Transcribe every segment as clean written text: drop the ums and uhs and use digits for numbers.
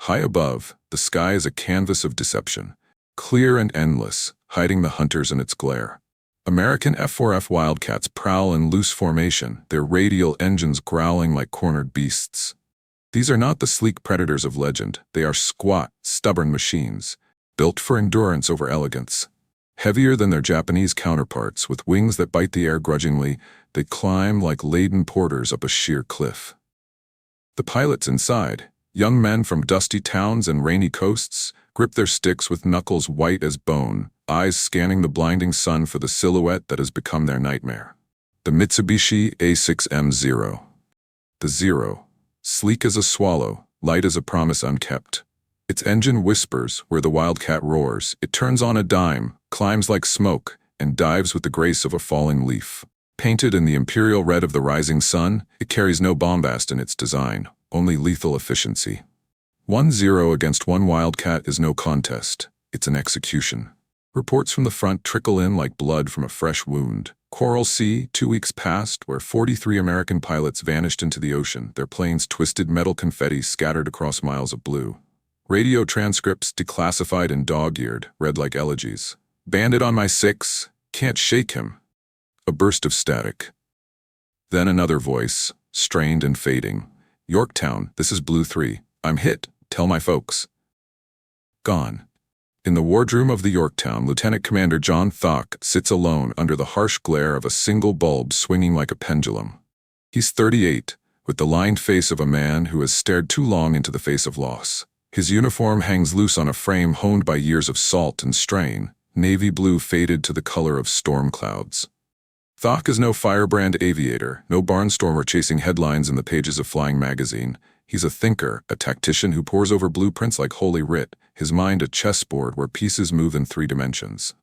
High above, the sky is a canvas of deception, clear and endless, hiding the hunters in its glare. American F4F Wildcats prowl in loose formation, their radial engines growling like cornered beasts. These are not the sleek predators of legend. They are squat, stubborn machines, built for endurance over elegance. Heavier than their Japanese counterparts, with wings that bite the air grudgingly, they climb like laden porters up a sheer cliff. The pilots inside, young men from dusty towns and rainy coasts, grip their sticks with knuckles white as bone, eyes scanning the blinding sun for the silhouette that has become their nightmare. The Mitsubishi A6M0. The Zero. Sleek as a swallow, light as a promise unkept. Its engine whispers where the Wildcat roars. It turns on a dime, climbs like smoke, and dives with the grace of a falling leaf. Painted in the imperial red of the rising sun, it carries no bombast in its design, only lethal efficiency. 1-0 against one Wildcat is no contest. It's an execution. Reports from the front trickle in like blood from a fresh wound. Coral Sea, 2 weeks past, where 43 American pilots vanished into the ocean, their planes twisted metal confetti scattered across miles of blue. Radio transcripts, declassified and dog-eared, read like elegies. Bandit on my 6, can't shake him. A burst of static. Then another voice, strained and fading. Yorktown, this is Blue 3. I'm hit, tell my folks. Gone. In the wardroom of the Yorktown, Lieutenant Commander John Thach sits alone under the harsh glare of a single bulb swinging like a pendulum. He's 38, with the lined face of a man who has stared too long into the face of loss. His uniform hangs loose on a frame honed by years of salt and strain, navy blue faded to the color of storm clouds. Thach is no firebrand aviator, no barnstormer chasing headlines in the pages of Flying Magazine. He's a thinker, a tactician who pores over blueprints like Holy Writ, his mind a chessboard where pieces move in 3 dimensions.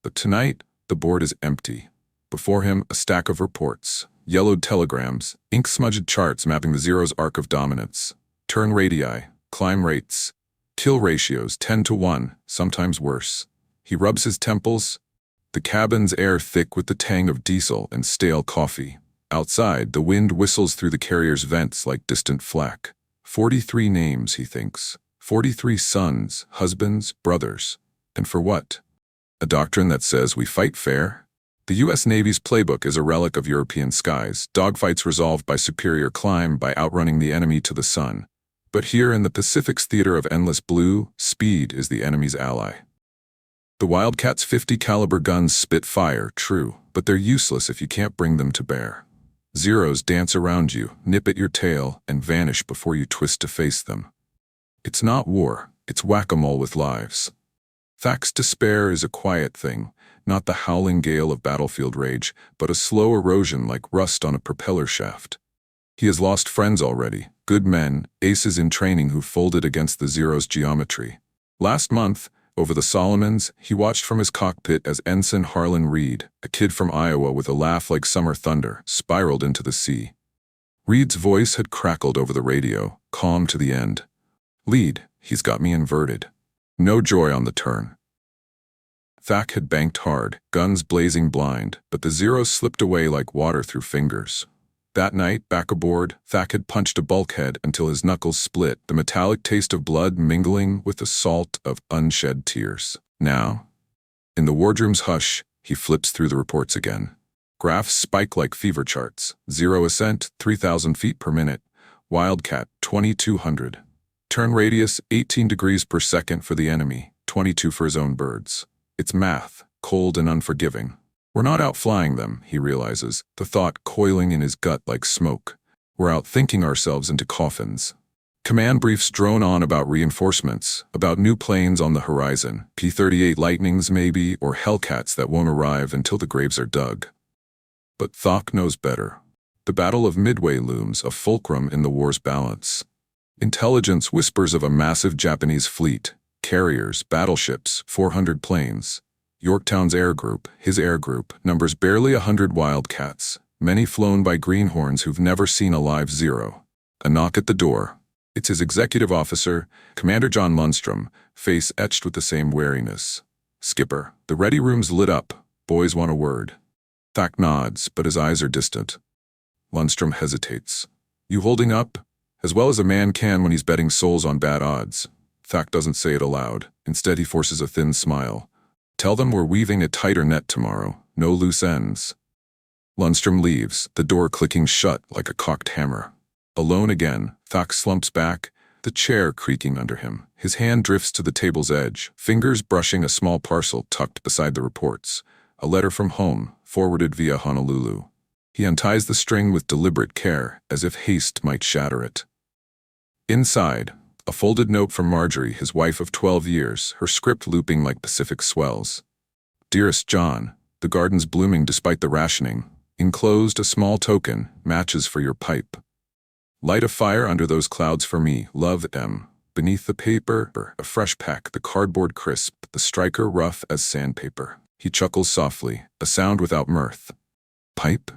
But tonight, the board is empty. Before him, a stack of reports, yellowed telegrams, ink-smudged charts mapping the Zero's arc of dominance. Turn radii, climb rates, kill ratios 10-1, sometimes worse. He rubs his temples, the cabin's air thick with the tang of diesel and stale coffee. Outside, the wind whistles through the carrier's vents like distant flak. 43 names, he thinks. 43 sons, husbands, brothers. And for what? A doctrine that says we fight fair? The U.S. Navy's playbook is a relic of European skies, dogfights resolved by superior climb, by outrunning the enemy to the sun. But here in the Pacific's theater of endless blue, speed is the enemy's ally. The Wildcats' 50 caliber guns spit fire, true, but they're useless if you can't bring them to bear. Zeros dance around you, nip at your tail, and vanish before you twist to face them. It's not war, it's whack-a-mole with lives. Thach's despair is a quiet thing, not the howling gale of battlefield rage, but a slow erosion like rust on a propeller shaft. He has lost friends already, good men, aces in training who folded against the Zero's geometry. Last month, over the Solomons, he watched from his cockpit as Ensign Harlan Reed, a kid from Iowa with a laugh like summer thunder, spiraled into the sea. Reed's voice had crackled over the radio, calm to the end. Lead, he's got me inverted. No joy on the turn. Thach had banked hard, guns blazing blind, but the Zero slipped away like water through fingers. That night, back aboard, Thach had punched a bulkhead until his knuckles split, the metallic taste of blood mingling with the salt of unshed tears. Now, in the wardroom's hush, he flips through the reports again. Graphs spike like fever charts. Zero ascent, 3,000 feet per minute. Wildcat, 2,200. Turn radius, 18 degrees per second for the enemy, 22 for his own birds. It's math, cold and unforgiving. We're not outflying them, he realizes, the thought coiling in his gut like smoke. We're outthinking ourselves into coffins. Command briefs drone on about reinforcements, about new planes on the horizon, P-38 Lightnings maybe, or Hellcats that won't arrive until the graves are dug. But Thach knows better. The Battle of Midway looms, a fulcrum in the war's balance. Intelligence whispers of a massive Japanese fleet, carriers, battleships, 400 planes. Yorktown's air group, his air group, numbers barely 100 Wildcats, many flown by greenhorns who've never seen a live Zero. A knock at the door. It's his executive officer, Commander John Lundstrom, face etched with the same wariness. Skipper, the ready room's lit up. Boys want a word. Thach nods, but his eyes are distant. Lundstrom hesitates. You holding up? As well as a man can when he's betting souls on bad odds. Thach doesn't say it aloud. Instead, he forces a thin smile. Tell them we're weaving a tighter net tomorrow. No loose ends. Lundstrom leaves, the door clicking shut like a cocked hammer. Alone again, Thach slumps back, the chair creaking under him. His hand drifts to the table's edge, fingers brushing a small parcel tucked beside the reports. A letter from home, forwarded via Honolulu. He unties the string with deliberate care, as if haste might shatter it. Inside, a folded note from Marjorie, his wife of 12 years, her script looping like Pacific swells. Dearest John, the garden's blooming despite the rationing. Enclosed a small token, matches for your pipe. Light a fire under those clouds for me, love M. Beneath the paper, a fresh pack, the cardboard crisp, the striker rough as sandpaper. He chuckles softly, a sound without mirth. Pipe?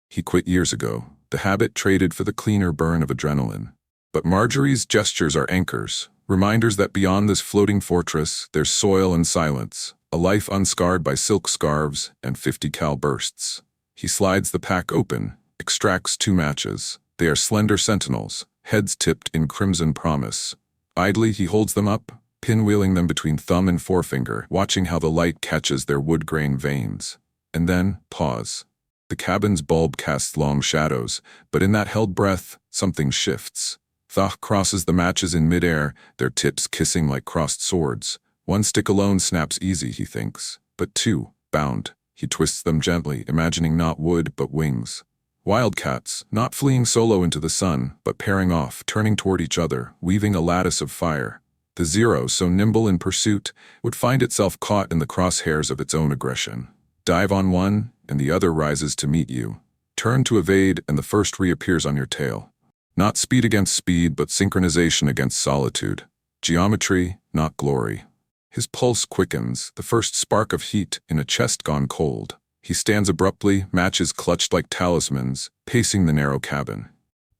He quit years ago, the habit traded for the cleaner burn of adrenaline. But Marjorie's gestures are anchors, reminders that beyond this floating fortress, there's soil and silence, a life unscarred by silk scarves and 50 cal bursts. He slides the pack open, extracts 2 matches. They are slender sentinels, heads tipped in crimson promise. Idly he holds them up, pinwheeling them between thumb and forefinger, watching how the light catches their wood-grain veins. And then, pause. The cabin's bulb casts long shadows, but in that held breath, something shifts. Thach crosses the matches in midair, their tips kissing like crossed swords. 1 stick alone snaps easy, he thinks, but 2, bound. He twists them gently, imagining not wood but wings. Wildcats, not fleeing solo into the sun, but pairing off, turning toward each other, weaving a lattice of fire. The Zero, so nimble in pursuit, would find itself caught in the crosshairs of its own aggression. Dive on one, and the other rises to meet you. Turn to evade, and the first reappears on your tail. Not speed against speed, but synchronization against solitude. Geometry, not glory. His pulse quickens, the first spark of heat in a chest gone cold. He stands abruptly, matches clutched like talismans, pacing the narrow cabin.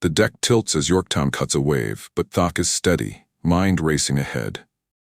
The deck tilts as Yorktown cuts a wave, but Thach is steady, mind racing ahead.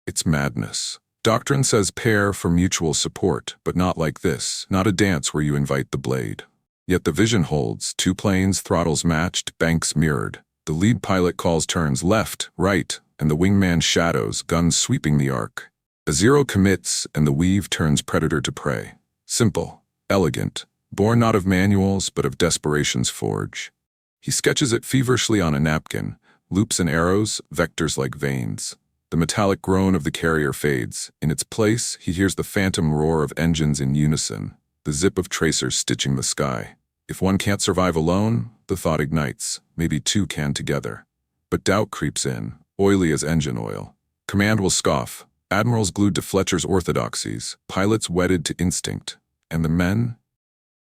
It's madness. Doctrine says pair for mutual support, but not like this, not a dance where you invite the blade. Yet the vision holds, 2 planes, throttles matched, banks mirrored. The lead pilot calls turns left, right, and the wingman shadows, guns sweeping the arc. A Zero commits, and the weave turns predator to prey. Simple, elegant, born not of manuals, but of desperation's forge. He sketches it feverishly on a napkin, loops and arrows, vectors like veins. The metallic groan of the carrier fades. In its place, he hears the phantom roar of engines in unison, the zip of tracers stitching the sky. If one can't survive alone, the thought ignites. Maybe 2 can together. But doubt creeps in, oily as engine oil. Command will scoff. Admirals glued to Fletcher's orthodoxies, pilots wedded to instinct. And the men?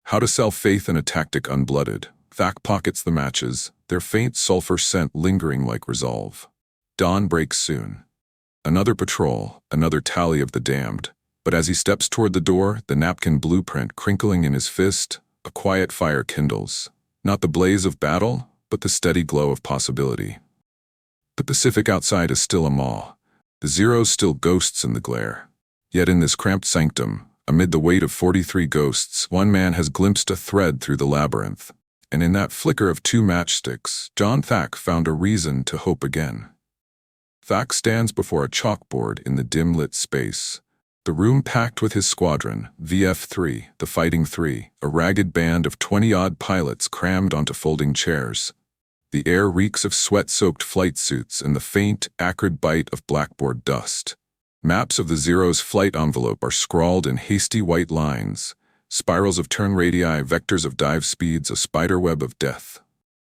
How to sell faith in a tactic unblooded. Thach pockets the matches, their faint sulfur scent lingering like resolve. Dawn breaks soon. Another patrol, another tally of the damned. But as he steps toward the door, the napkin blueprint crinkling in his fist, a quiet fire kindles. Not the blaze of battle, but the steady glow of possibility. The Pacific outside is still a maw. The Zeros still ghosts in the glare. Yet in this cramped sanctum, amid the weight of 43 ghosts, 1 man has glimpsed a thread through the labyrinth. And in that flicker of 2 matchsticks, John Thach found a reason to hope again. Thach stands before a chalkboard in the dim-lit space. The room packed with his squadron, VF3, the Fighting Three, a ragged band of 20-odd pilots crammed onto folding chairs. The air reeks of sweat-soaked flight suits and the faint, acrid bite of blackboard dust. Maps of the Zero's flight envelope are scrawled in hasty white lines, spirals of turn radii, vectors of dive speeds, a spiderweb of death.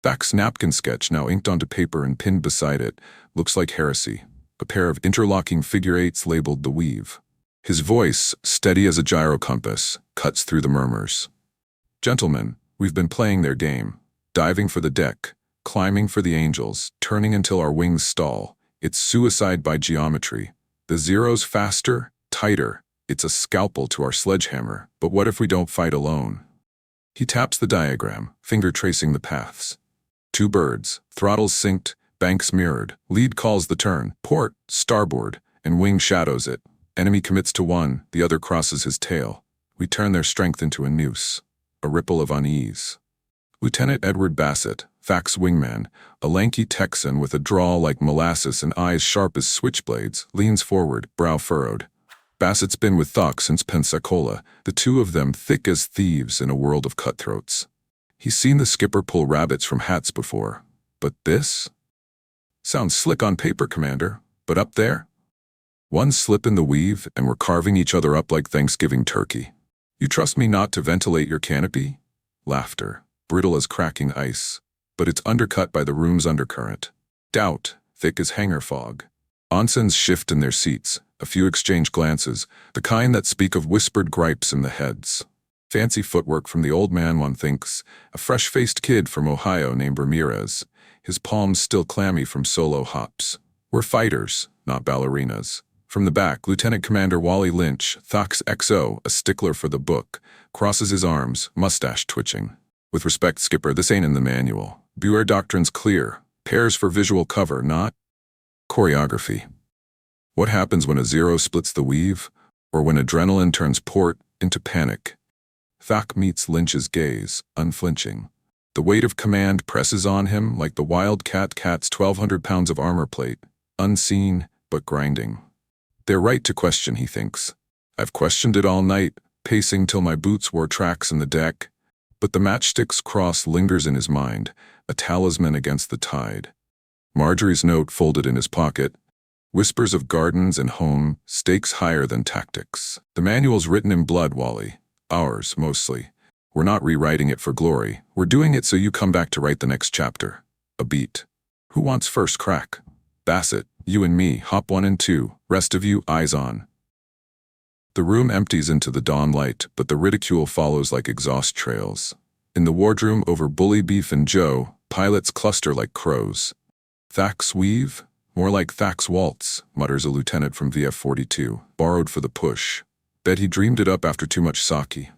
Thach's napkin sketch, now inked onto paper and pinned beside it, looks like heresy, a pair of interlocking figure-8s labeled the weave. His voice, steady as a gyro compass, cuts through the murmurs. Gentlemen, we've been playing their game, diving for the deck, climbing for the angels, turning until our wings stall. It's suicide by geometry. The Zero's faster, tighter. It's a scalpel to our sledgehammer, but what if we don't fight alone? He taps the diagram, finger tracing the paths. 2 birds, throttles synced, banks mirrored. Lead calls the turn, port, starboard, and wing shadows it. Enemy commits to one, the other crosses his tail. We turn their strength into a noose, a ripple of unease. Lieutenant Edward Bassett, Thach's wingman, a lanky Texan with a drawl like molasses and eyes sharp as switchblades, leans forward, brow furrowed. Bassett's been with Thach since Pensacola, the two of them thick as thieves in a world of cutthroats. He's seen the skipper pull rabbits from hats before, but this? Sounds slick on paper, Commander, but up there? One slip in the weave and we're carving each other up like Thanksgiving turkey. You trust me not to ventilate your canopy? Laughter, brittle as cracking ice, but it's undercut by the room's undercurrent. Doubt, thick as hangar fog. Ensigns shift in their seats, a few exchange glances, the kind that speak of whispered gripes in the heads. Fancy footwork from the old man, one thinks, a fresh-faced kid from Ohio named Ramirez, his palms still clammy from solo hops. We're fighters, not ballerinas. From the back, Lieutenant Commander Wally Lynch, Thach's XO, a stickler for the book, crosses his arms, mustache twitching. With respect, Skipper, this ain't in the manual. Beware doctrine's clear. Pairs for visual cover, not choreography. What happens when a zero splits the weave, or when adrenaline turns port into panic? Thach meets Lynch's gaze, unflinching. The weight of command presses on him like the Wildcat cat's 1,200 pounds of armor plate, unseen but grinding. They're right to question, he thinks. I've questioned it all night, pacing till my boots wore tracks in the deck. But the matchsticks cross lingers in his mind, a talisman against the tide. Marjorie's note folded in his pocket. Whispers of gardens and home, stakes higher than tactics. The manual's written in blood, Wally. Ours, mostly. We're not rewriting it for glory. We're doing it so you come back to write the next chapter. A beat. Who wants first crack? Bassett, you and me, hop 1 and 2. Rest of you, eyes on. The room empties into the dawn light, but the ridicule follows like exhaust trails. In the wardroom over bully beef and Joe, pilots cluster like crows. Thach's weave? More like Thach's waltz, mutters a lieutenant from VF-42, borrowed for the push. Bet he dreamed it up after too much sake.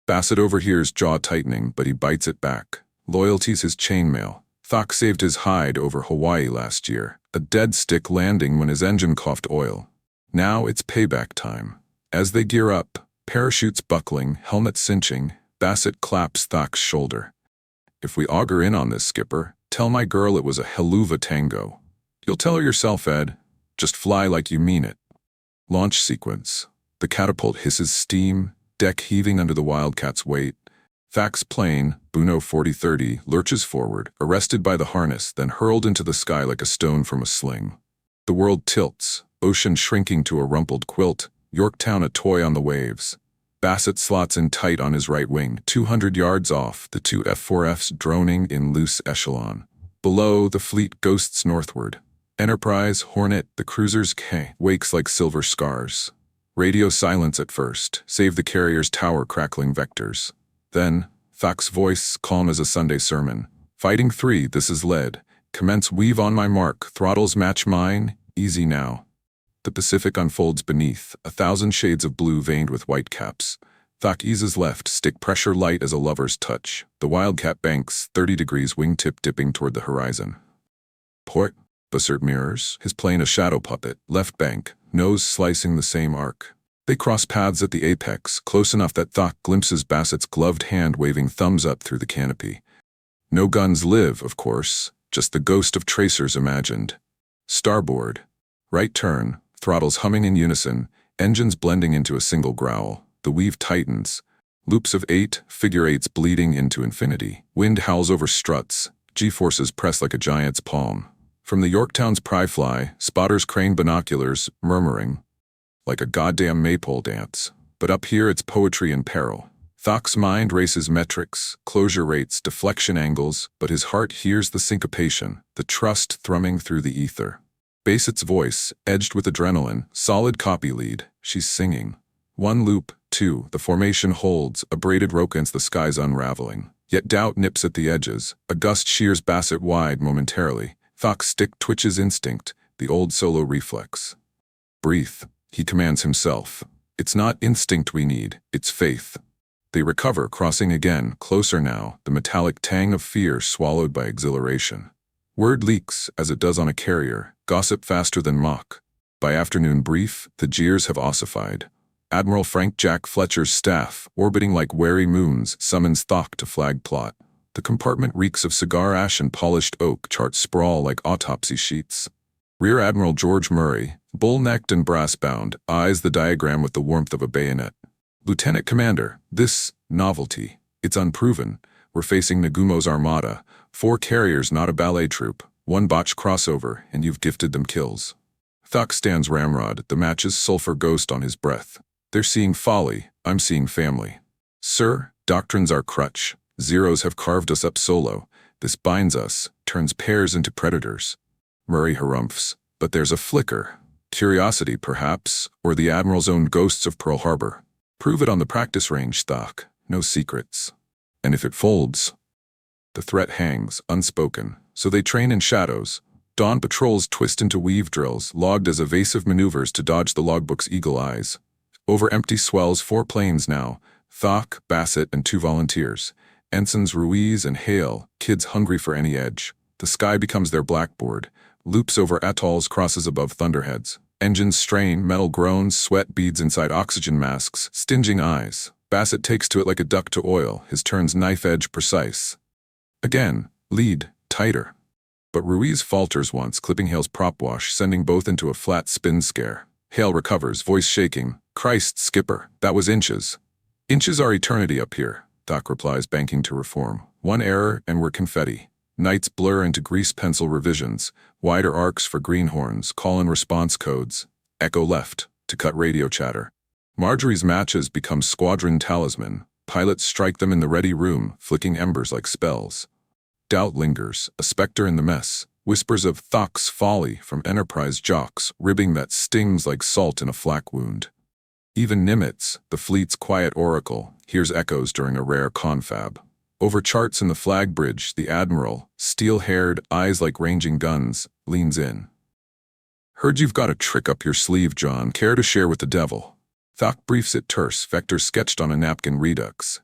Bassett overhears, jaw tightening, but he bites it back. Loyalty's his chainmail. Thach saved his hide over Hawaii last year, a dead stick landing when his engine coughed oil. Now it's payback time. As they gear up, parachutes buckling, helmet cinching, Bassett claps Thach's shoulder. If we auger in on this, Skipper, tell my girl it was a helluva tango. You'll tell her yourself, Ed. Just fly like you mean it. Launch sequence. The catapult hisses steam, deck heaving under the Wildcat's weight. Thach's plane, Buno 4030, lurches forward, arrested by the harness, then hurled into the sky like a stone from a sling. The world tilts, ocean shrinking to a rumpled quilt, Yorktown a toy on the waves. Bassett slots in tight on his right wing, 200 yards off, the two F4Fs droning in loose echelon. Below, the fleet ghosts northward. Enterprise, Hornet, the cruiser's K, wakes like silver scars. Radio silence at first, save the carrier's tower crackling vectors. Then, Thach's voice, calm as a Sunday sermon. Fighting 3, this is lead. Commence weave on my mark, throttles match mine, easy now. The Pacific unfolds beneath, 1,000 shades of blue veined with white caps. Thach eases left, stick pressure light as a lover's touch. The Wildcat banks, 30 degrees wingtip dipping toward the horizon. Port. Bassett mirrors, his plane a shadow puppet, left bank, nose slicing the same arc. They cross paths at the apex, close enough that Thach glimpses Bassett's gloved hand waving thumbs up through the canopy. No guns live, of course, just the ghost of tracers imagined. Starboard. Right turn, throttles humming in unison, engines blending into a single growl. The weave tightens. Loops of 8, figure 8s bleeding into infinity. Wind howls over struts, G-forces press like a giant's palm. From the Yorktown's pry fly, spotters crane binoculars, murmuring, like a goddamn maypole dance. But up here it's poetry in peril. Thach's mind races metrics, closure rates, deflection angles, but his heart hears the syncopation, the trust thrumming through the ether. Bassett's voice, edged with adrenaline, solid copy lead, she's singing. 1 loop, 2, the formation holds, a braided rope against the skies unraveling. Yet doubt nips at the edges, a gust shears Bassett wide momentarily. Thach's stick twitches instinct, the old solo reflex. Breathe, he commands himself. It's not instinct we need, it's faith. They recover, crossing again, closer now, the metallic tang of fear swallowed by exhilaration. Word leaks, as it does on a carrier, gossip faster than mock. By afternoon brief, the jeers have ossified. Admiral Frank Jack Fletcher's staff, orbiting like wary moons, summons Thach to flag plot. The compartment reeks of cigar ash and polished oak. Charts sprawl like autopsy sheets. Rear Admiral George Murray, bull-necked and brass-bound, eyes the diagram with the warmth of a bayonet. Lieutenant Commander, this novelty, it's unproven. We're facing Nagumo's armada. 4 carriers, not a ballet troupe. 1 botched crossover, and you've gifted them kills. Thach stands ramrod, the match's sulfur ghost on his breath. They're seeing folly, I'm seeing family. Sir, doctrine's our crutch. Zeros have carved us up solo. This binds us, turns pairs into predators. Murray harumphs, but there's a flicker. Curiosity, perhaps, or the Admiral's own ghosts of Pearl Harbor. Prove it on the practice range, Thach. No secrets. And if it folds? The threat hangs, unspoken, so they train in shadows. Dawn patrols twist into weave drills, logged as evasive maneuvers to dodge the logbook's eagle eyes. Over empty swells, 4 planes now. Thach, Bassett, and 2 volunteers. Ensigns Ruiz and Hale, kids hungry for any edge. The sky becomes their blackboard. Loops over atolls, crosses above thunderheads. Engines strain, metal groans, sweat beads inside oxygen masks, stinging eyes. Bassett takes to it like a duck to oil, his turns knife-edge precise. Again, lead, tighter. But Ruiz falters once, clipping Hale's prop wash, sending both into a flat spin scare. Hale recovers, voice shaking. Christ, skipper, that was inches. Inches are eternity up here, Thach replies, banking to reform. 1 error, and we're confetti. Nights blur into grease pencil revisions, wider arcs for greenhorns, call-and-response codes, echo left, to cut radio chatter. Marjorie's matches become squadron talisman. Pilots strike them in the ready room, flicking embers like spells. Doubt lingers, a specter in the mess, whispers of Thach's folly from Enterprise jocks, ribbing that stings like salt in a flak wound. Even Nimitz, the fleet's quiet oracle, hears echoes during a rare confab. Over charts in the flag bridge, the Admiral, steel-haired, eyes like ranging guns, leans in. Heard you've got a trick up your sleeve, John. Care to share with the devil? Thach briefs it terse, vector sketched on a napkin redux.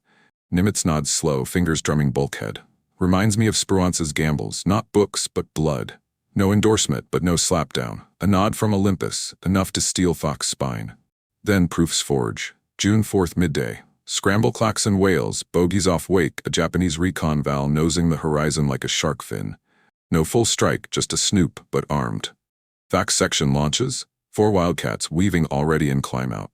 Nimitz nods slow, fingers drumming bulkhead. Reminds me of Sperance's gambles, not books, but blood. No endorsement, but no slapdown. A nod from Olympus, enough to steel Thach's spine. Then proofs forge. June 4th midday. Scramble klaxon wails, bogies off wake, a Japanese recon val nosing the horizon like a shark fin. No full strike, just a snoop, but armed. Thach's section launches, 4 Wildcats weaving already in climb-out.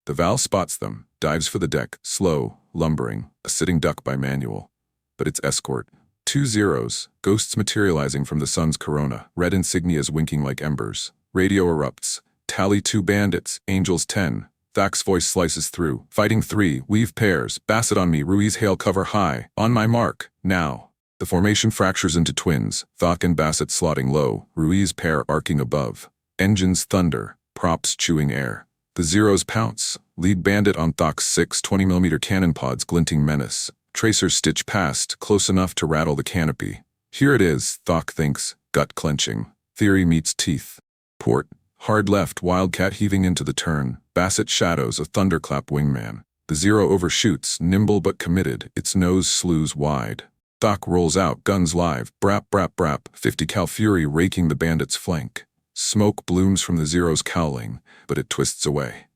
The val spots them, dives for the deck, slow, lumbering, a sitting duck by manual. But it's escort. 2 Zeros, ghosts materializing from the sun's corona, red insignias winking like embers. Radio erupts. Tally 2 bandits, Angels 10. Thach's voice slices through. Fighting 3, weave pairs, Bassett on me, Ruiz Hale cover high. On my mark, now. The formation fractures into twins, Thach and Bassett slotting low, Ruiz pair arcing above. Engines thunder, props chewing air. The Zeros pounce, lead bandit on Thach's 6 20mm cannon pods glinting menace. Tracers stitch past, close enough to rattle the canopy. Here it is, Thach thinks, gut clenching. Theory meets teeth. Port. Hard left, Wildcat heaving into the turn. Bassett shadows, a thunderclap wingman. The Zero overshoots, nimble but committed, its nose slews wide. Thach rolls out, guns live, brap brap brap, 50 cal fury raking the bandit's flank. Smoke blooms from the Zero's cowling, but it twists away.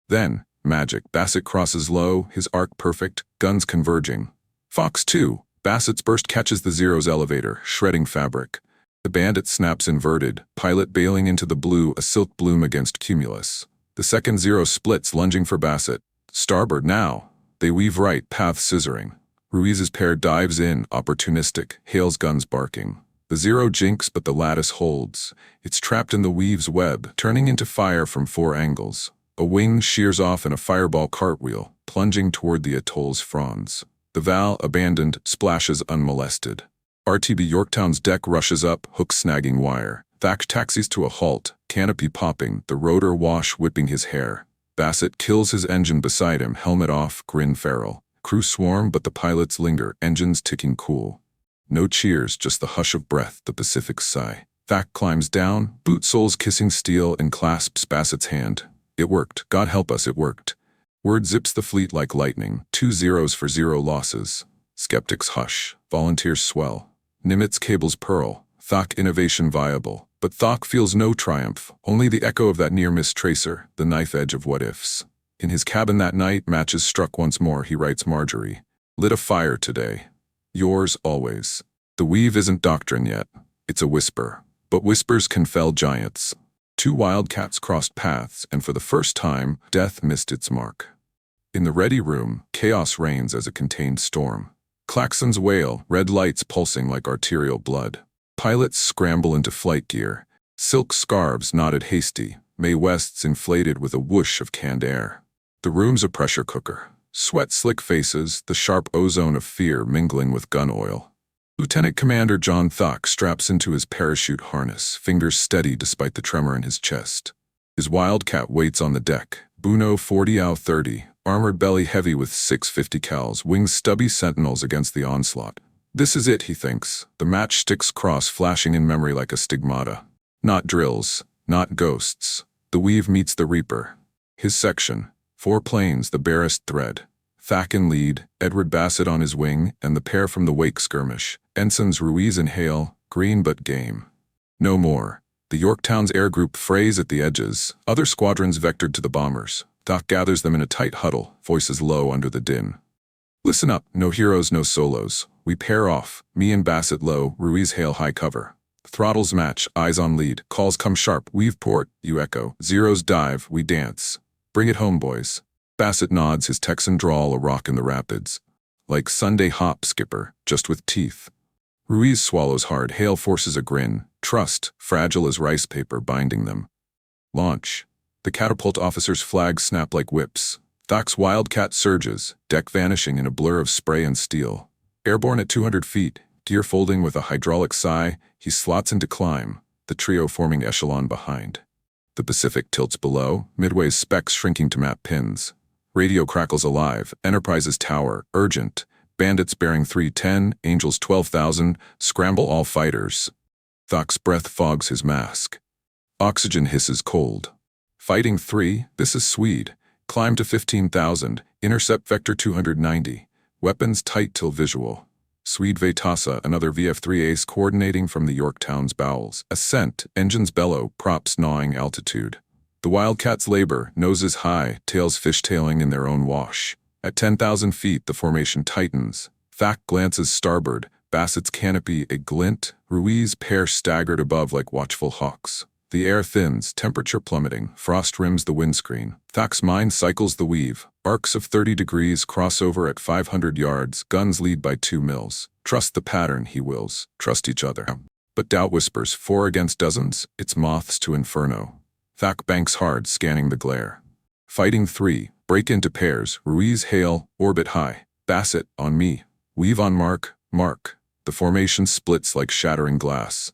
Then, magic, Bassett crosses low, his arc perfect, guns converging. Fox 2, Bassett's burst catches the Zero's elevator, shredding fabric. The bandit snaps inverted, pilot bailing into the blue, a silk bloom against cumulus. The second Zero splits, lunging for Bassett. Starboard now. They weave right, path scissoring. Ruiz's pair dives in, opportunistic, Hale's guns barking. The Zero jinks, but the lattice holds. It's trapped in the weave's web, turning into fire from 4 angles. A wing shears off in a fireball cartwheel, plunging toward the atoll's fronds. The Val, abandoned, splashes unmolested. RTB Yorktown's deck rushes up, hook snagging wire. Thach taxis to a halt, canopy popping, the rotor wash whipping his hair. Bassett kills his engine beside him, helmet off, grin feral. Crew swarm, but the pilots linger, engines ticking cool. No cheers, just the hush of breath, the Pacific's sigh. Thach climbs down, boot soles kissing steel, and clasps Bassett's hand. It worked, God help us, it worked. Word zips the fleet like lightning, 2 Zeros for 0 losses. Skeptics hush, volunteers swell. Nimitz cables pearl, Thach innovation viable. But Thach feels no triumph, only the echo of that near-miss tracer, the knife edge of what-ifs. In his cabin that night, matches struck once more, he writes Marjorie. Lit a fire today. Yours always. The weave isn't doctrine yet. It's a whisper. But whispers can fell giants. Two wildcats crossed paths, and for the first time, death missed its mark. In the ready room, chaos reigns as a contained storm. Klaxons wail, red lights pulsing like arterial blood. Pilots scramble into flight gear. Silk scarves knotted hasty, Mae Wests inflated with a whoosh of canned air. The room's a pressure cooker. Sweat-slick faces, the sharp ozone of fear mingling with gun oil. Lieutenant Commander John Thach straps into his parachute harness, fingers steady despite the tremor in his chest. His Wildcat waits on the deck, Buno 40-30, armored belly heavy with 650 cals, wings stubby sentinels against the onslaught. This is it, he thinks, the matchsticks cross flashing in memory like a stigmata. Not drills, not ghosts. The weave meets the reaper. His section, 4 planes, the barest thread. Thach in lead, Edward Bassett on his wing, and the pair from the wake skirmish. Ensigns Ruiz and Hale, green but game. No more. The Yorktown's air group frays at the edges, other squadrons vectored to the bombers. Thach gathers them in a tight huddle, voices low under the din. Listen up, no heroes, no solos. We pair off, me and Bassett low, Ruiz Hale high cover. Throttles match, eyes on lead, calls come sharp, weave port, you echo. Zeros dive, we dance. Bring it home, boys. Bassett nods, his Texan drawl a rock in the rapids. Like Sunday hop, skipper, just with teeth. Ruiz swallows hard, Hale forces a grin. Trust, fragile as rice paper binding them. Launch. The catapult officer's flags snap like whips. Thach's Wildcat surges, deck vanishing in a blur of spray and steel. Airborne at 200 feet, gear folding with a hydraulic sigh, he slots into climb, the trio forming echelon behind. The Pacific tilts below, Midway's specks shrinking to map pins. Radio crackles alive, Enterprise's tower, urgent. Bandits bearing 310, Angels 12,000, scramble all fighters. Thach's breath fogs his mask. Oxygen hisses cold. Fighting 3, this is Swede. Climb to 15,000, intercept vector 290. Weapons tight till visual. Swede Vetasa, another VF-3 ace coordinating from the Yorktown's bowels. Ascent, engines bellow, props gnawing altitude. The Wildcats labor, noses high, tails fishtailing in their own wash. At 10,000 feet, the formation tightens. Thach glances starboard, Bassett's canopy a glint, Ruiz pair staggered above like watchful hawks. The air thins, temperature plummeting, frost rims the windscreen. Thach's mind cycles the weave. Arcs of 30 degrees cross over at 500 yards, guns lead by 2 mils. Trust the pattern, he wills. Trust each other. But doubt whispers, 4 against dozens, it's moths to inferno. Thach banks hard, scanning the glare. Fighting 3, break into pairs, Ruiz Hale, orbit high. Bassett, on me. Weave on mark, mark. The formation splits like shattering glass.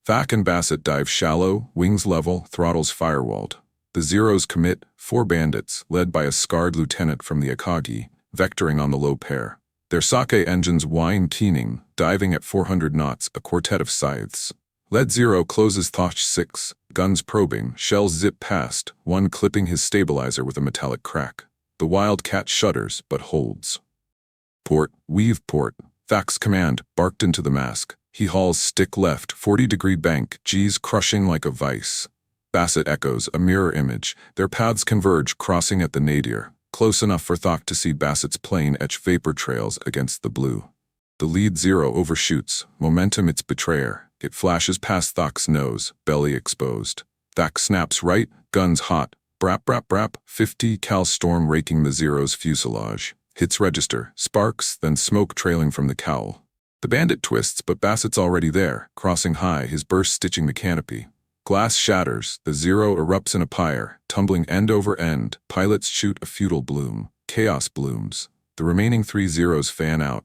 Thach and Bassett dive shallow, wings level, throttles firewalled. The Zeros commit, 4 bandits, led by a scarred lieutenant from the Akagi, vectoring on the low pair. Their sake engines whine keening, diving at 400 knots, a quartet of scythes. Lead 0 closes Thach 6, guns probing, shells zip past, one clipping his stabilizer with a metallic crack. The Wildcat shudders, but holds. Port, weave port. Thach's command, barked into the mask. He hauls stick left, 40-degree bank, G's crushing like a vice. Bassett echoes, a mirror image. Their paths converge, crossing at the nadir. Close enough for Thach to see Bassett's plane etch vapor trails against the blue. The lead 0 overshoots, momentum its betrayer. It flashes past Thach's nose, belly exposed. Thach snaps right, guns hot. Brap brap brap, 50 cal storm raking the Zero's fuselage. Hits register, sparks, then smoke trailing from the cowl. The bandit twists, but Bassett's already there, crossing high, his burst stitching the canopy. Glass shatters, the Zero erupts in a pyre, tumbling end over end. Pilots shoot a futile bloom. Chaos blooms. The remaining 3 Zeros fan out.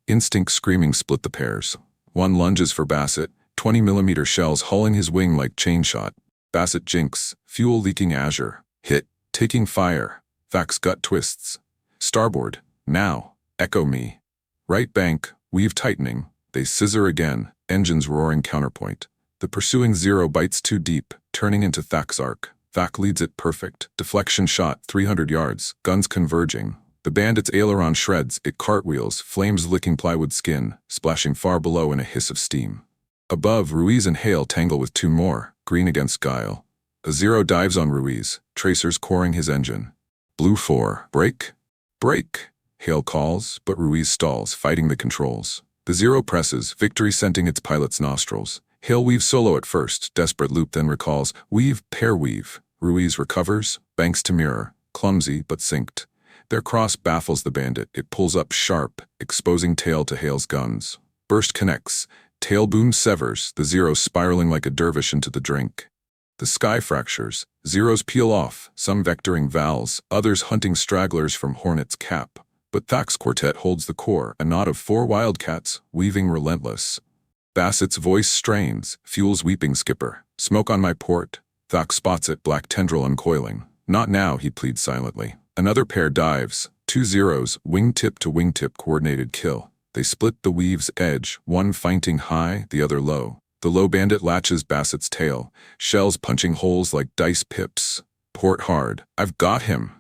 Instinct screaming split the pairs. One lunges for Bassett, 20mm shells hulling his wing like chain shot. Bassett jinks, fuel leaking azure. Hit, taking fire. Thach's gut twists. Starboard, now, echo me. Right bank, weave tightening. They scissor again, engines roaring counterpoint. The pursuing Zero bites too deep, turning into Thach's arc. Thach leads it perfect. Deflection shot, 300 yards, guns converging. The bandit's aileron shreds, it cartwheels, flames licking plywood skin, splashing far below in a hiss of steam. Above, Ruiz and Hale tangle with 2 more, green against guile. A Zero dives on Ruiz, tracers coring his engine. Blue 4, break. Break, Hale calls, but Ruiz stalls, fighting the controls. The Zero presses, victory scenting its pilot's nostrils. Hale weaves solo at first, desperate loop then recalls, weave, pair weave. Ruiz recovers, banks to mirror, clumsy but synced. Their cross baffles the bandit, it pulls up sharp, exposing tail to Hale's guns. Burst connects, tail boom severs, the Zero spiraling like a dervish into the drink. The sky fractures, Zeros peel off, some vectoring Vals, others hunting stragglers from Hornet's cap. But Thach's quartet holds the core, a knot of 4 Wildcats, weaving relentless. Bassett's voice strains, fuels weeping skipper. Smoke on my port. Thach spots it, black tendril uncoiling. Not now, he pleads silently. Another pair dives, 2 Zeros, wingtip to wingtip coordinated kill. They split the weave's edge, one feinting high, the other low. The low bandit latches Bassett's tail, shells punching holes like dice pips. Port hard. I've got him.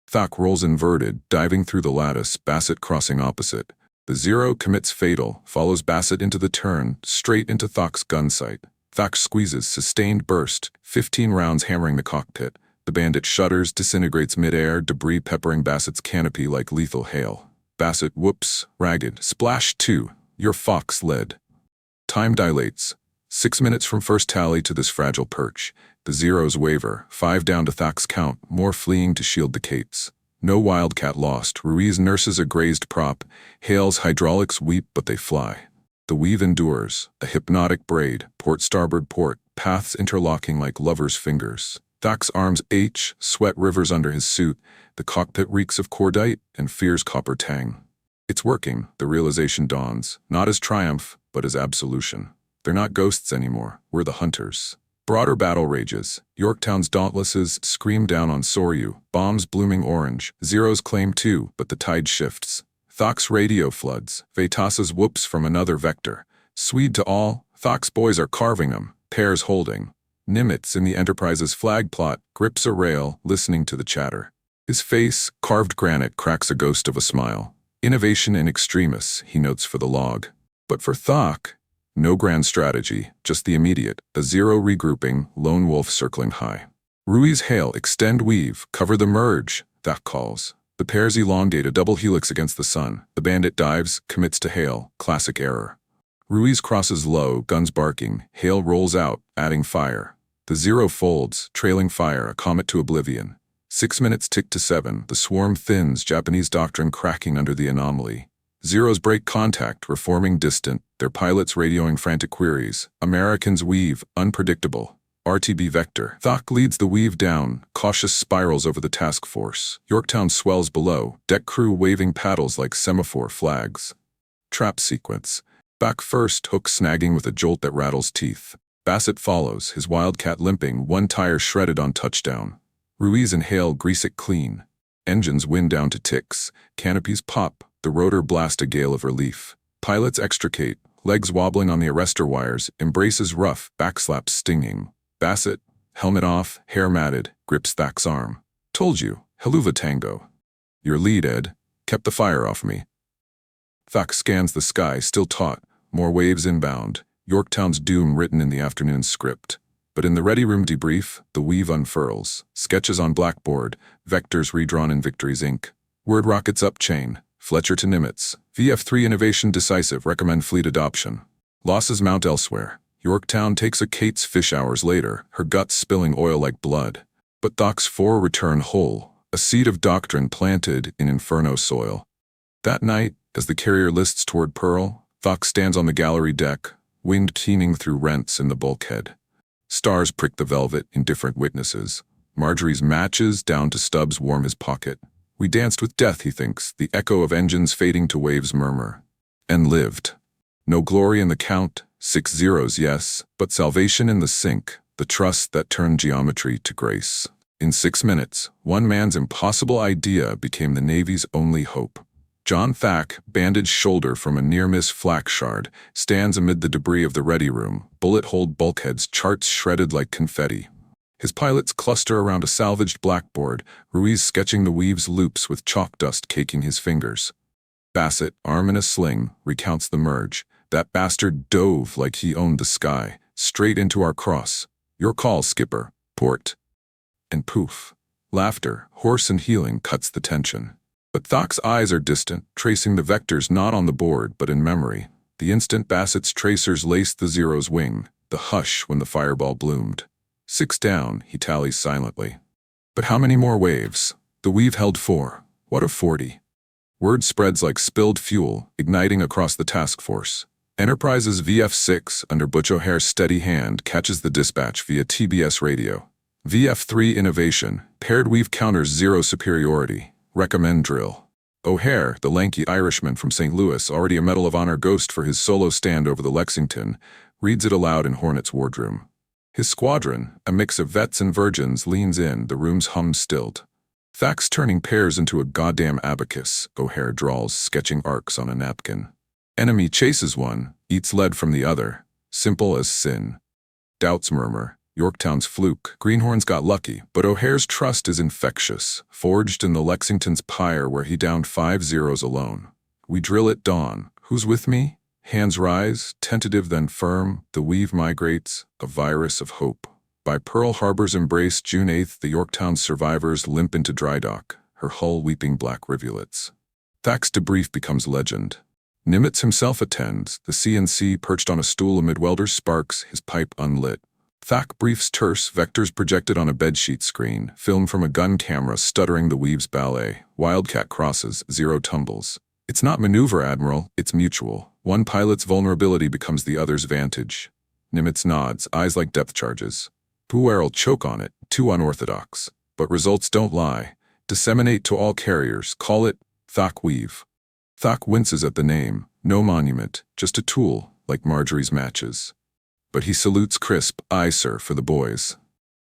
Thach rolls inverted, diving through the lattice, Bassett crossing opposite. The Zero commits fatal, follows Bassett into the turn, straight into Thach's gun sight. Thach squeezes, sustained burst, 15 rounds hammering the cockpit. The bandit shudders, disintegrates midair, debris peppering Bassett's canopy like lethal hail. Bassett whoops, ragged, splash 2, your fox led. Time dilates. 6 minutes from first tally to this fragile perch. The Zeros waver, 5 down to Thach's count, more fleeing to shield the capes. No Wildcat lost, Ruiz nurses a grazed prop, Hale's hydraulics weep but they fly. The weave endures, a hypnotic braid, port starboard port, paths interlocking like lovers' fingers. Thach's arms ache, sweat rivers under his suit, the cockpit reeks of cordite and fear's copper tang. It's working, the realization dawns, not as triumph, but as absolution. They're not ghosts anymore, we're the hunters. Broader battle rages. Yorktown's dauntlesses scream down on Soryu, bombs blooming orange. Zeros claim 2, but the tide shifts. Thach's radio floods. Vetas's whoops from another vector. Swede to all, Thach's boys are carving them, pairs holding. Nimitz in the Enterprise's flag plot grips a rail, listening to the chatter. His face, carved granite, cracks a ghost of a smile. Innovation in extremis, he notes for the log. But for Thach, no grand strategy, just the immediate, a Zero regrouping, lone wolf circling high. Ruiz Hale, extend weave, cover the merge, Thach calls. The pairs elongate a double helix against the sun. The bandit dives, commits to Hale, classic error. Ruiz crosses low, guns barking. Hale rolls out, adding fire. The Zero folds, trailing fire, a comet to oblivion. 6 minutes tick to 7, the swarm thins, Japanese doctrine cracking under the anomaly. Zeros break contact, reforming distant, their pilots radioing frantic queries. Americans weave, unpredictable. RTB vector. Thach leads the weave down, cautious spirals over the task force. Yorktown swells below, deck crew waving paddles like semaphore flags. Trap sequence. Back first, hook snagging with a jolt that rattles teeth. Bassett follows, his Wildcat limping, one tire shredded on touchdown. Ruiz and Hale grease it clean. Engines wind down to ticks. Canopies pop. The rotor blast a gale of relief. Pilots extricate, legs wobbling on the arrestor wires, embraces rough, backslaps stinging. Bassett, helmet off, hair matted, grips Thach's arm. Told you, Helluva Tango. Your lead, Ed. Kept the fire off me. Thach scans the sky, still taut. More waves inbound. Yorktown's doom written in the afternoon script. But in the ready room debrief, the weave unfurls. Sketches on blackboard, vectors redrawn in victory's ink. Word rockets up chain. Fletcher to Nimitz. VF3 innovation decisive, recommend fleet adoption. Losses mount elsewhere. Yorktown takes a Kate's fish hours later, her guts spilling oil like blood. But Thach's 4 return whole, a seed of doctrine planted in inferno soil. That night, as the carrier lists toward Pearl, Thach stands on the gallery deck, wind teeming through rents in the bulkhead. Stars prick the velvet, indifferent witnesses. Marjorie's matches down to stubs warm his pocket. We danced with death, he thinks, the echo of engines fading to waves murmur. And lived. No glory in the count, 6 zeros, yes, but salvation in the sink, the trust that turned geometry to grace. In 6 minutes, one man's impossible idea became the Navy's only hope. John Thach, bandaged shoulder from a near-miss flak shard, stands amid the debris of the ready room, bullet-holed bulkheads, charts shredded like confetti. His pilots cluster around a salvaged blackboard, Ruiz sketching the weave's loops with chalk dust caking his fingers. Bassett, arm in a sling, recounts the merge. That bastard dove like he owned the sky, straight into our cross. Your call, skipper. Port. And poof. Laughter, hoarse and healing, cuts the tension. But Thach's eyes are distant, tracing the vectors not on the board but in memory. The instant Bassett's tracers laced the Zero's wing, the hush when the fireball bloomed. 6 down, he tallies silently. But how many more waves? The weave held 4. What of 40? Word spreads like spilled fuel, igniting across the task force. Enterprise's VF6, under Butch O'Hare's steady hand, catches the dispatch via TBS radio. VF3 innovation, paired weave counters Zero superiority. Recommend drill. O'Hare, the lanky Irishman from St. Louis, already a Medal of Honor ghost for his solo stand over the Lexington, reads it aloud in Hornet's wardroom. His squadron, a mix of vets and virgins, leans in, the room's hum stilled. Thach's turning pairs into a goddamn abacus, O'Hare drawls, sketching arcs on a napkin. Enemy chases one, eats lead from the other. Simple as sin. Doubts murmur. Yorktown's fluke. Greenhorn's got lucky, but O'Hare's trust is infectious, forged in the Lexington's pyre where he downed 5 Zeros alone. We drill at dawn. Who's with me? Hands rise, tentative then firm. The weave migrates, a virus of hope. By Pearl Harbor's embrace, June 8th, the Yorktown's survivors limp into dry dock, her hull weeping black rivulets. Thach's debrief becomes legend. Nimitz himself attends, the CNC perched on a stool amid welders' sparks, his pipe unlit. Thach briefs terse, vectors projected on a bedsheet screen, film from a gun camera stuttering the weave's ballet. Wildcat crosses, Zero tumbles. It's not maneuver, Admiral, it's mutual. One pilot's vulnerability becomes the other's vantage. Nimitz nods, eyes like depth charges. Puer'll choke on it, too unorthodox. But results don't lie. Disseminate to all carriers, call it Thach weave. Thach winces at the name, no monument, just a tool, like Marjorie's matches. But he salutes crisp, aye sir, for the boys.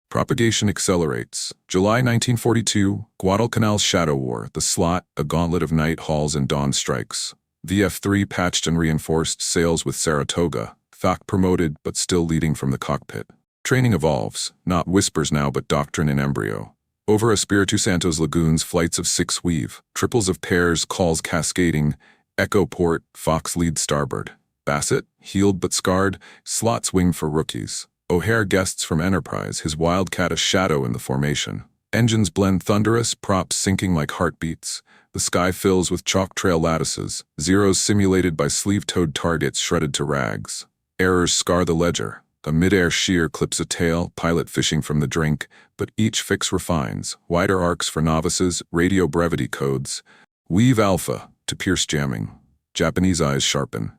Propagation accelerates. July 1942, Guadalcanal's Shadow War, the slot, a gauntlet of night hauls and dawn strikes. VF3 patched and reinforced sails with Saratoga, Thach promoted but still leading from the cockpit. Training evolves, not whispers now but doctrine in embryo. Over Espiritu Santo's lagoons, flights of 6 weave, triples of pairs, calls cascading, Echo port, Fox lead starboard. Bassett, healed but scarred, slots wing for rookies. O'Hare guests from Enterprise, his Wildcat a shadow in the formation. Engines blend thunderous, props sinking like heartbeats. The sky fills with chalk trail lattices, Zeros simulated by sleeve-toed targets shredded to rags. Errors scar the ledger. A midair shear clips a tail, pilot fishing from the drink, but each fix refines. Wider arcs for novices, radio brevity codes. Weave alpha, to pierce jamming. Japanese eyes sharpen.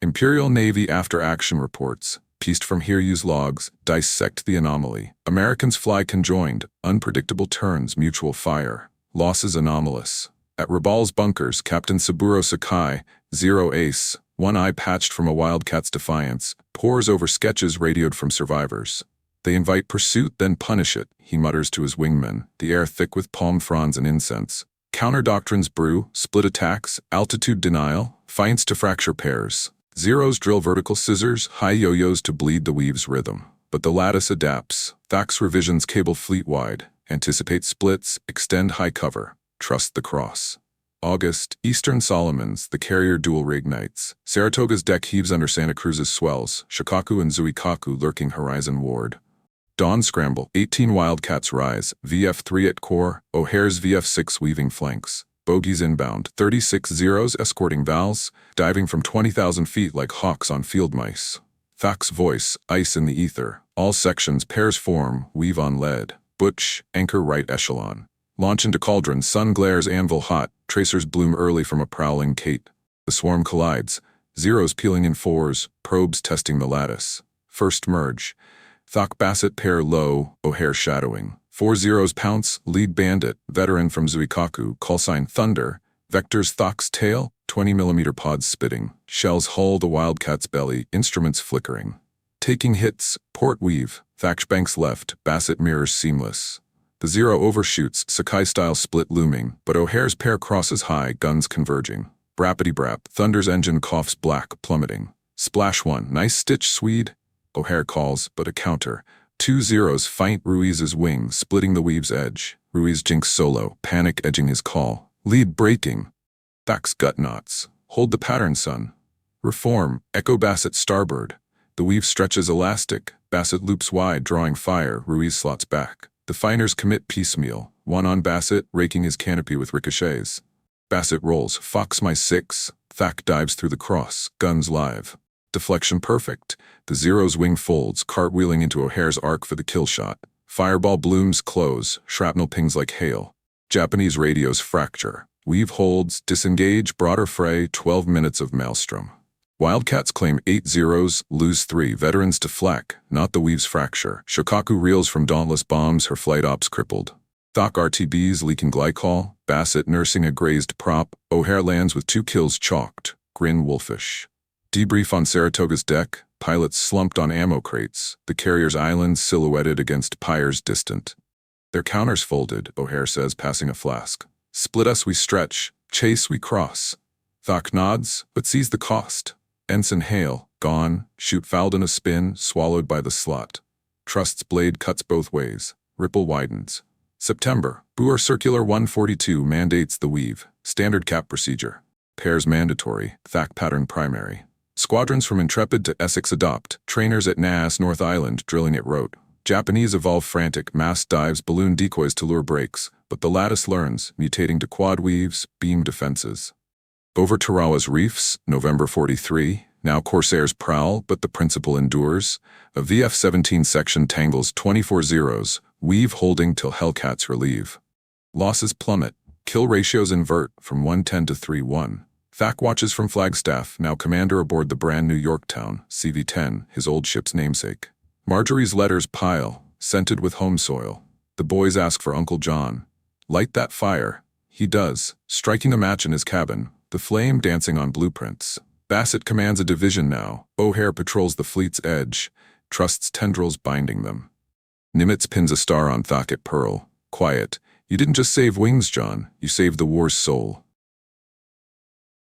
Imperial Navy after-action reports, pieced from Hiryu's logs, dissect the anomaly. Americans fly conjoined, unpredictable turns, mutual fire. Losses anomalous. At Rabal's bunkers, Captain Saburo Sakai, Zero ace, one eye patched from a Wildcat's defiance, pores over sketches radioed from survivors. They invite pursuit, then punish it, he mutters to his wingmen, the air thick with palm fronds and incense. Counter doctrines brew, split attacks, altitude denial, feints to fracture pairs. Zeros drill vertical scissors, high yo-yos to bleed the weave's rhythm. But the lattice adapts. Thach's revisions cable fleet-wide. Anticipate splits, extend high cover. Trust the cross. August, Eastern Solomons, the carrier dual reignites. Saratoga's deck heaves under Santa Cruz's swells, Shikaku and Zuikaku lurking horizon ward. Dawn scramble, 18 Wildcats rise, VF3 at core, O'Hare's VF6 weaving flanks. Bogies inbound, 36 Zeros escorting Vals, diving from 20,000 feet like hawks on field mice. Thach's voice, ice in the ether. All sections, pairs form, weave on lead. Butch, anchor right echelon. Launch into cauldron, sun glares anvil hot, tracers bloom early from a prowling Kate. The swarm collides, Zeros peeling in 4s, probes testing the lattice. First merge. Thach Bassett pair low, O'Hare shadowing. 4 Zeros pounce, lead bandit, veteran from Zuikaku, callsign Thunder. Vectors Thach's tail, 20mm pods spitting. Shells hull the Wildcat's belly, instruments flickering. Taking hits, port weave, Thach banks left, Bassett mirrors seamless. The Zero overshoots, Sakai-style split looming, but O'Hare's pair crosses high, guns converging. Brappity-brap, Thunder's engine coughs black, plummeting. Splash 1, nice stitch, Swede. O'Hare calls, but a counter. 2 Zeros feint Ruiz's wing, splitting the weave's edge. Ruiz jinks solo, panic edging his call. Lead breaking. Thach's gut knots. Hold the pattern, son. Reform, Echo Bassett starboard. The weave stretches elastic. Bassett loops wide, drawing fire. Ruiz slots back. The finers commit piecemeal. One on Bassett, raking his canopy with ricochets. Bassett rolls, Fox my 6. Thach dives through the cross, guns live. Deflection perfect. The Zero's wing folds, cartwheeling into O'Hare's arc for the kill shot. Fireball blooms close, shrapnel pings like hail. Japanese radios fracture. Weave holds, disengage, broader fray, 12 minutes of maelstrom. Wildcats claim 8 zeros, lose 3. Veterans to flak, not the Weave's fracture. Shokaku reels from dauntless bombs, her flight ops crippled. Thach RTBs leaking glycol, Bassett nursing a grazed prop. O'Hare lands with 2 kills chalked, grin wolfish. Debrief on Saratoga's deck, pilots slumped on ammo crates, the carrier's islands silhouetted against pyres distant. Their counters folded, O'Hare says, passing a flask. Split us we stretch, chase we cross. Thach nods, but sees the cost. Ensign Hale, gone, shoot fouled in a spin, swallowed by the slot. Trust's blade cuts both ways, ripple widens. September, Boer Circular 142 mandates the weave, standard cap procedure. Pairs mandatory, Thach pattern primary. Squadrons from Intrepid to Essex adopt, trainers at Nass North Island drilling at rote. Japanese evolve frantic, mass dives, balloon decoys to lure breaks, but the lattice learns, mutating to quad weaves, beam defenses. Over Tarawa's reefs, November 43, now Corsairs prowl, but the principle endures. A VF-17 section tangles 24 zeros, weave holding till Hellcats relieve. Losses plummet, kill ratios invert from 110 to 3-1. Thach watches from Flagstaff, now commander aboard the brand new Yorktown, CV-10, his old ship's namesake. Marjorie's letters pile, scented with home soil. The boys ask for Uncle John. Light that fire. He does, striking a match in his cabin, the flame dancing on blueprints. Bassett commands a division now. O'Hare patrols the fleet's edge, Trust's tendrils binding them. Nimitz pins a star on Thach at Pearl. Quiet. You didn't just save wings, John. You saved the war's soul.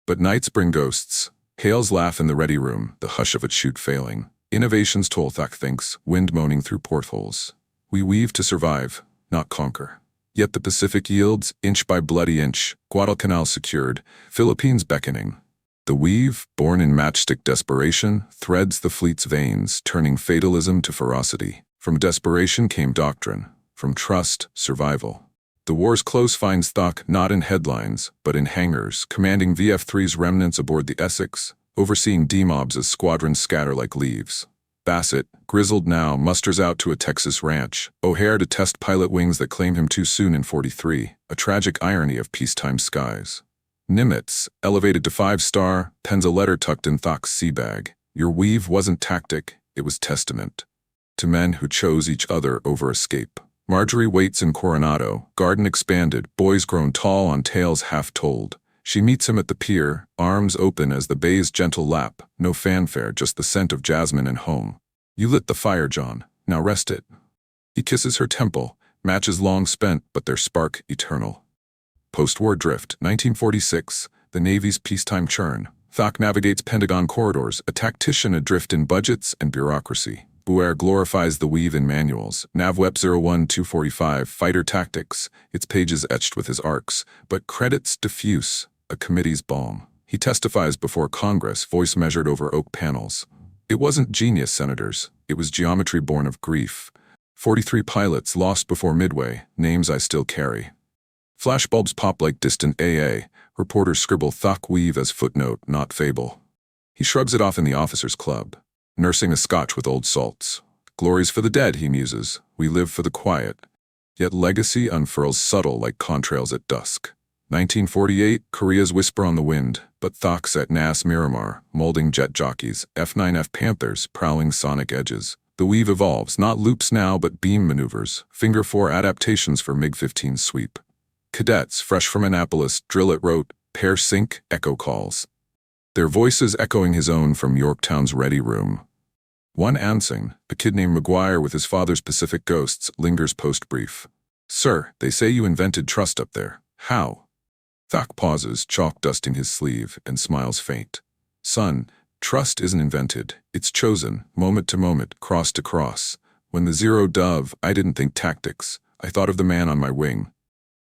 But nights bring ghosts. Hale's laugh in the ready room, the hush of its chute failing. Innovations toll, Thach thinks, wind moaning through portholes. We weave to survive, not conquer. Yet the Pacific yields, inch by bloody inch, Guadalcanal secured, Philippines beckoning. The weave, born in matchstick desperation, threads the fleet's veins, turning fatalism to ferocity. From desperation came doctrine, from trust, survival. The war's close finds Thach not in headlines, but in hangars, commanding VF-3's remnants aboard the Essex, overseeing D-mobs as squadrons scatter like leaves. Bassett, grizzled now, musters out to a Texas ranch. O'Hare to test pilot wings that claimed him too soon in 43, a tragic irony of peacetime skies. Nimitz, elevated to 5-star, pens a letter tucked in Thach's sea bag. Your weave wasn't tactic, it was testament. To men who chose each other over escape. Marjorie waits in Coronado, garden expanded, boys grown tall on tales half told. She meets him at the pier, arms open as the bay's gentle lap, no fanfare, just the scent of jasmine and home. You lit the fire, John, now rest it. He kisses her temple, matches long spent, but their spark eternal. Post-war drift, 1946, the Navy's peacetime churn. Thach navigates Pentagon corridors, a tactician adrift in budgets and bureaucracy. Boer glorifies the weave in manuals. NavWep 01-245, fighter tactics, its pages etched with his arcs, but credits diffuse, a committee's balm. He testifies before Congress, voice measured over oak panels. It wasn't genius, senators. It was geometry born of grief. 43 pilots lost before Midway, names I still carry. Flashbulbs pop like distant AA. Reporters scribble Thach weave as footnote, not fable. He shrugs it off in the officers' club, nursing a scotch with old salts. Glory's for the dead, he muses. We live for the quiet. Yet legacy unfurls subtle like contrails at dusk. 1948, Korea's whisper on the wind, but Thach's at Nass Miramar, molding jet jockeys, F9F Panthers, prowling sonic edges. The weave evolves, not loops now, but beam maneuvers, Finger 4 adaptations for MiG-15 sweep. Cadets, fresh from Annapolis, drill at rote, pair sync, echo calls. Their voices echoing his own from Yorktown's ready room. One Ansing, a kid named McGuire with his father's Pacific ghosts, lingers post-brief. Sir, they say you invented trust up there. How? Thach pauses, chalk dusting his sleeve, and smiles faint. Son, trust isn't invented. It's chosen, moment to moment, cross to cross. When the Zero dove, I didn't think tactics. I thought of the man on my wing.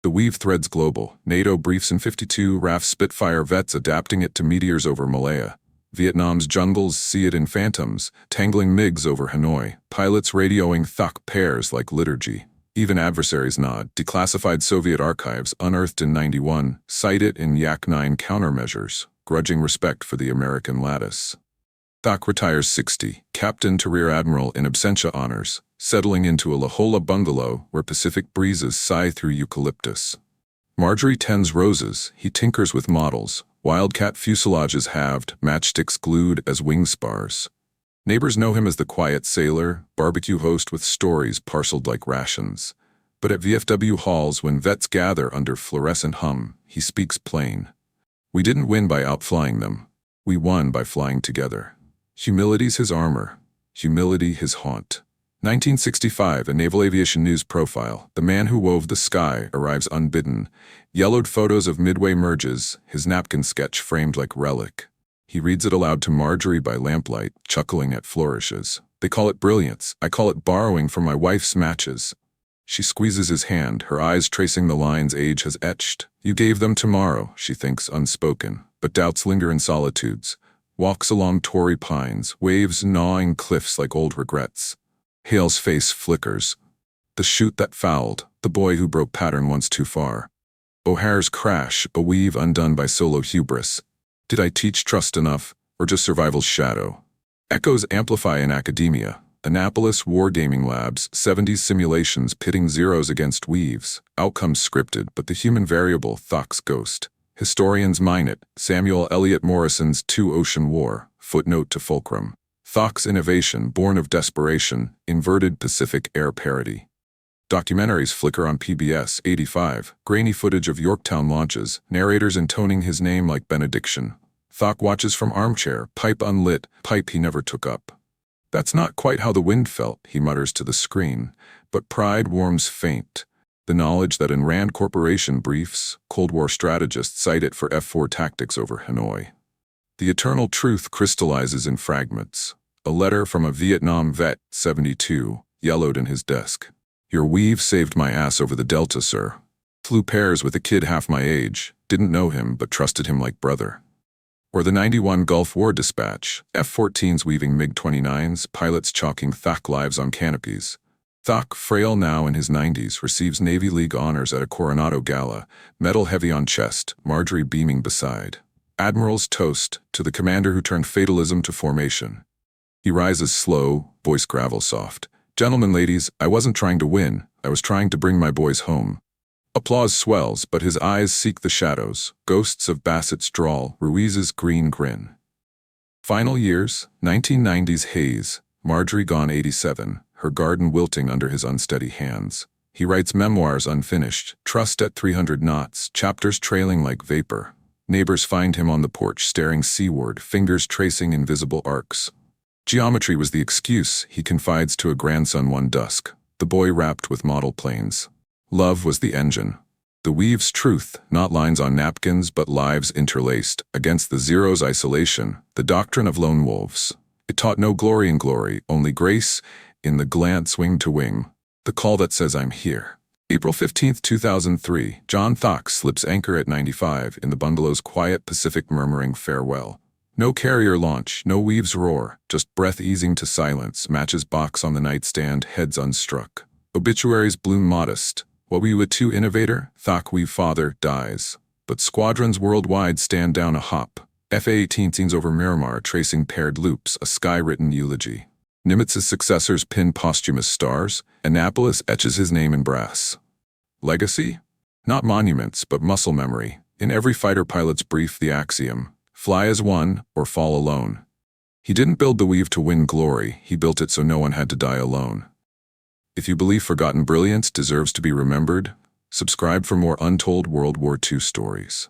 The weave threads global. NATO briefs in 52, RAF Spitfire vets adapting it to meteors over Malaya. Vietnam's jungles see it in phantoms, tangling MiGs over Hanoi. Pilots radioing Thach pairs like liturgy. Even adversaries nod. Declassified Soviet archives, unearthed in 91, cite it in Yak-9 countermeasures. grudging respect for the American lattice. Thach retires 60, captain to rear admiral in absentia honors, settling into a La Jolla bungalow where Pacific breezes sigh through eucalyptus. Marjorie tends roses, he tinkers with models, Wildcat fuselages halved, matchsticks glued as wing spars. Neighbors know him as the quiet sailor, barbecue host with stories parceled like rations. But at VFW halls when vets gather under fluorescent hum, he speaks plain. We didn't win by outflying them. We won by flying together. Humility's his armor. Humility his haunt. 1965, a Naval Aviation News profile. The man who wove the sky arrives unbidden. Yellowed photos of Midway merges, his napkin sketch framed like relic. He reads it aloud to Marjorie by lamplight, chuckling at flourishes. They call it brilliance. I call it borrowing from my wife's matches. She squeezes his hand, her eyes tracing the lines age has etched. You gave them tomorrow, she thinks unspoken, but doubts linger in solitudes. Walks along Torrey pines, waves gnawing cliffs like old regrets. Hale's face flickers. The shoot that fouled, the boy who broke pattern once too far. O'Hare's crash, a weave undone by solo hubris. Did I teach trust enough, or just survival's shadow? Echoes amplify in academia. Annapolis Wargaming Labs, 70s simulations pitting zeros against weaves. Outcomes scripted, but the human variable, Thach's ghost. Historians mine it. Samuel Eliot Morrison's Two Ocean War, footnote to fulcrum. Thach's innovation, born of desperation, inverted Pacific air parity. Documentaries flicker on PBS, 85, grainy footage of Yorktown launches, narrators intoning his name like benediction. Thach watches from armchair, pipe unlit, pipe he never took up. That's not quite how the wind felt, he mutters to the screen, but pride warms faint. The knowledge that in Rand Corporation briefs, Cold War strategists cite it for F4 tactics over Hanoi. The eternal truth crystallizes in fragments. A letter from a Vietnam vet, 72, yellowed in his desk. Your weave saved my ass over the Delta, sir. Flew pairs with a kid half my age, didn't know him but trusted him like brother. Or the 91 Gulf War dispatch, F-14s weaving MiG-29s, pilots chalking Thach lives on canopies. Thach, frail now in his 90s, receives Navy League honors at a Coronado gala, medal heavy on chest, Marjorie beaming beside. Admiral's toast to the commander who turned fatalism to formation. He rises slow, voice gravel soft. Gentlemen, ladies, I wasn't trying to win, I was trying to bring my boys home. Applause swells, but his eyes seek the shadows, ghosts of Bassett's drawl, Ruiz's green grin. Final years, 1990s haze, Marjorie gone 87, her garden wilting under his unsteady hands. He writes memoirs unfinished, trust at 300 knots, chapters trailing like vapor. Neighbors find him on the porch staring seaward, fingers tracing invisible arcs. Geometry was the excuse, he confides to a grandson one dusk, the boy wrapped with model planes. Love was the engine. The weave's truth, not lines on napkins but lives interlaced, against the zero's isolation, the doctrine of lone wolves. It taught no glory in glory, only grace in the glance wing to wing, the call that says I'm here. April 15, 2003, John Thach slips anchor at 95 in the bungalow's quiet Pacific murmuring farewell. No carrier launch, no weaves roar, just breath easing to silence, matches box on the nightstand, heads unstruck. Obituaries bloom modest. What were you a two innovator? Thach weave father dies. But squadrons worldwide stand down a hop. F-18 scenes over Miramar tracing paired loops, a sky-written eulogy. Nimitz's successors pin posthumous stars. Annapolis etches his name in brass. Legacy? Not monuments, but muscle memory. In every fighter pilot's brief, the axiom, fly as one or fall alone. He didn't build the weave to win glory, he built it so no one had to die alone. If you believe forgotten brilliance deserves to be remembered, subscribe for more untold World War II stories.